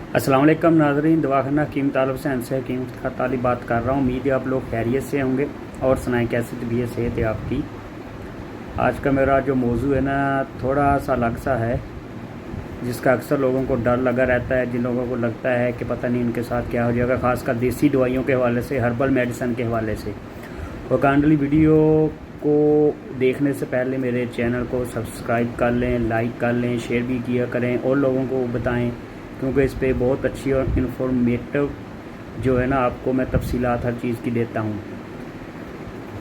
अस्सलाम वालेकुम नाज़रीन, दवाखाना हकीम तालब से अनसे हकीम का तालिब बात कर रहा हूँ। उम्मीद है आप लोग खैरियत से होंगे और सुनाएं कैसी तबीयत सेहत है आपकी। आज का मेरा जो मौजू है ना, थोड़ा सा अलग सा है, जिसका अक्सर लोगों को डर लगा रहता है। जिन लोगों को लगता है कि पता नहीं इनके साथ क्या हो जाएगा, ख़ासकर देसी दवाइयों के हवाले से, हर्बल मेडिसन के हवाले से। और काइंडली वीडियो को देखने से पहले मेरे चैनल को सब्सक्राइब कर लें, लाइक कर लें, शेयर भी किया करें और लोगों को बताएं, क्योंकि इस पे बहुत अच्छी और इन्फॉर्मेटिव जो है ना, आपको मैं तफसीलात हर चीज़ की देता हूँ।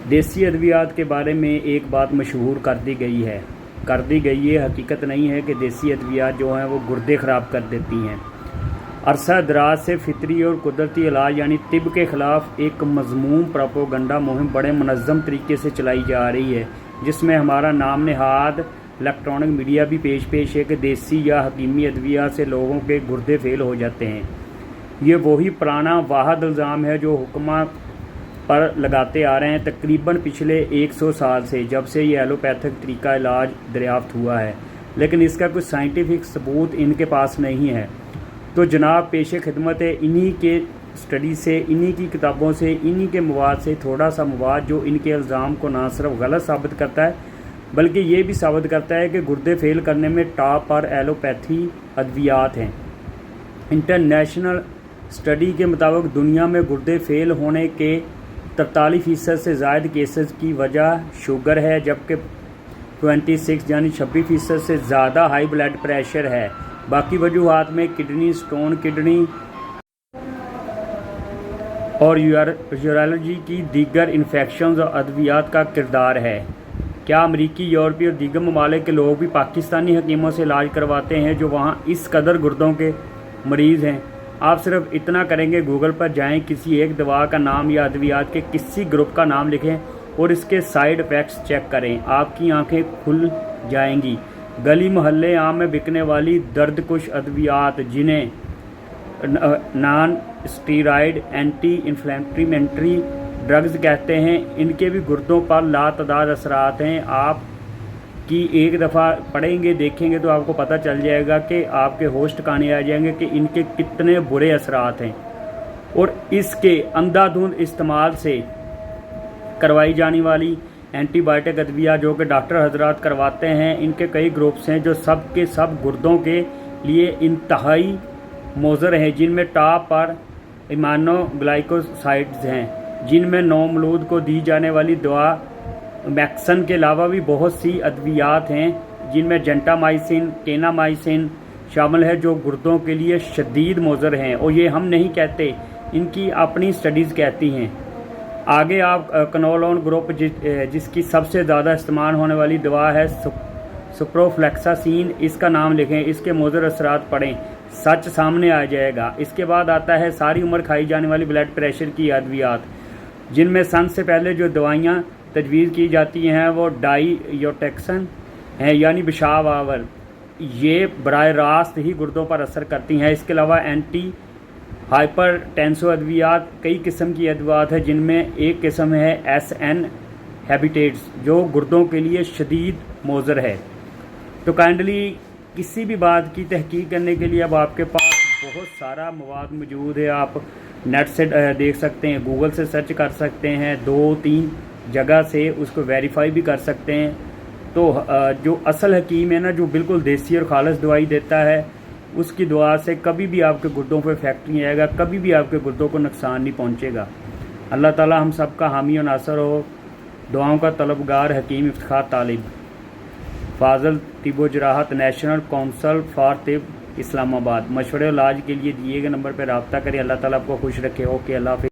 देसी अद्वियात के बारे में एक बात मशहूर कर दी गई है, हकीकत नहीं है कि देसी अद्वियात जो हैं वो गुर्दे ख़राब कर देती हैं। अरसा दराज से फितरी और कुदरती इलाज यानी तिब के ख़िलाफ़ एक मज़मूम प्रोपोगंडा मुहिम बड़े मुनज़्ज़म तरीके से चलाई जा रही है, जिसमें हमारा नाम नहाद इलेक्ट्रॉनिक मीडिया भी पेश है कि देसी या हकीमी अद्विया से लोगों के गुर्दे फेल हो जाते हैं। ये वही पुराना वाहद इल्ज़ाम है जो हुक्मा पर लगाते आ रहे हैं तकरीबन पिछले 100 साल से, जब से ये एलोपैथिक तरीका इलाज दरियाफ्त हुआ है, लेकिन इसका कुछ साइंटिफिक सबूत इनके पास नहीं है। तो जनाब पेशे खिदमत है, इन्हीं के स्टडी से, इन्हीं की किताबों से, इन्हीं के मवाद से थोड़ा सा मवाद जो इनके इल्ज़ाम को ना सिर्फ गलत साबित करता है बल्कि ये भी साबित करता है कि गुर्दे फेल करने में टॉप पर एलोपैथी अद्वियात हैं। इंटरनेशनल स्टडी के मुताबिक दुनिया में गुर्दे फेल होने के 43% से ज़ायद केसेस की वजह शुगर है, जबकि 26 यानी 26% से ज़्यादा हाई ब्लड प्रेशर है। बाकी वजूहात में किडनी स्टोन, किडनी और यूरोलॉजी की दीगर इन्फेक्शंस और अद्वियात का किरदार है। क्या अमरीकी, यूरोपी और दीगर ममालिक के लोग भी पाकिस्तानी हकीमों से इलाज करवाते हैं जो वहाँ इस कदर गुर्दों के मरीज़ हैं? आप सिर्फ इतना करेंगे, गूगल पर जाएं, किसी एक दवा का नाम या अद्वियात के किसी ग्रुप का नाम लिखें और इसके साइड इफ़ेक्ट्स चेक करें, आपकी आंखें खुल जाएंगी। गली मोहल्ले आम में बिकने वाली दर्दकुश अद्वियात, जिन्हें non steroid anti inflammatory drugs कहते हैं, इनके भी गुर्दों पर लातदाद असरात हैं। आप की एक दफ़ा पढ़ेंगे, देखेंगे तो आपको पता चल जाएगा कि आपके होश ठिकाने आ जाएंगे कि इनके कितने बुरे असरात हैं। और इसके अंधाधुंध इस्तेमाल से करवाई जाने वाली एंटीबायोटिक अद्विया जो कि डॉक्टर हजरात करवाते हैं, इनके कई ग्रुप्स हैं जो सब के सब गुर्दों के लिए इंतहाई मोज़र हैं, जिनमें टॉप पर इमानोग्लाइकोसाइड्स हैं, जिनमें नौमलूद को दी जाने वाली दवा मैक्सन के अलावा भी बहुत सी अद्वियात हैं, जिनमें जेंटामाइसिन, केनामाइसिन शामिल है, जो गुर्दों के लिए शदीद मोज़र हैं। और ये हम नहीं कहते, इनकी अपनी स्टडीज़ कहती हैं। आगे आप कनोलोन ग्रुप जिसकी सबसे ज़्यादा इस्तेमाल होने वाली दवा है सुप्रोफ्लेक्सासिन, इसका नाम लिखें, इसके मोज़र असरात पढ़ें, सच सामने आ जाएगा। इसके बाद आता है सारी उम्र खाई जाने वाली ब्लड प्रेशर की अद्वियात, जिनमें सन से पहले जो दवाइयाँ तजवीज़ की जाती हैं वो डाईयोटेक्सन हैं, यानी पेशाब आवर। ये बराह रास्त ही गुर्दों पर असर करती हैं। इसके अलावा एंटी हाइपरटेंसिव अद्वियात, कई किस्म की अद्वियात है, जिनमें एक किस्म है SN हैबिटेट्स, जो गुर्दों के लिए शदीद मोज़र है। तो काइंडली किसी भी बात की तहकीक करने के लिए अब आपके पास बहुत सारा मवाद मौजूद है। आप नेट से देख सकते हैं, गूगल से सर्च कर सकते हैं, 2-3 जगह से उसको वेरीफाई भी कर सकते हैं। तो जो असल हकीम है ना, जो बिल्कुल देसी और खालिस दवाई देता है, उसकी दुआ से कभी भी आपके गुर्दों पे इफेक्ट नहीं आएगा, कभी भी आपके गुर्दों को नुकसान नहीं पहुंचेगा। अल्लाह ताला हम सब का हामी और नासर हो। दुआओं का तलबगार हकीम इफ्तिखार तालिब, Fazal तिब जराहत, national council for तिब, Islamabad. मशवरे इलाज के लिए दिए गए नंबर पर रब्ता करें। अल्लाह ताला आपको खुश रखे। ओके, अल्लाह हाफ़िज़।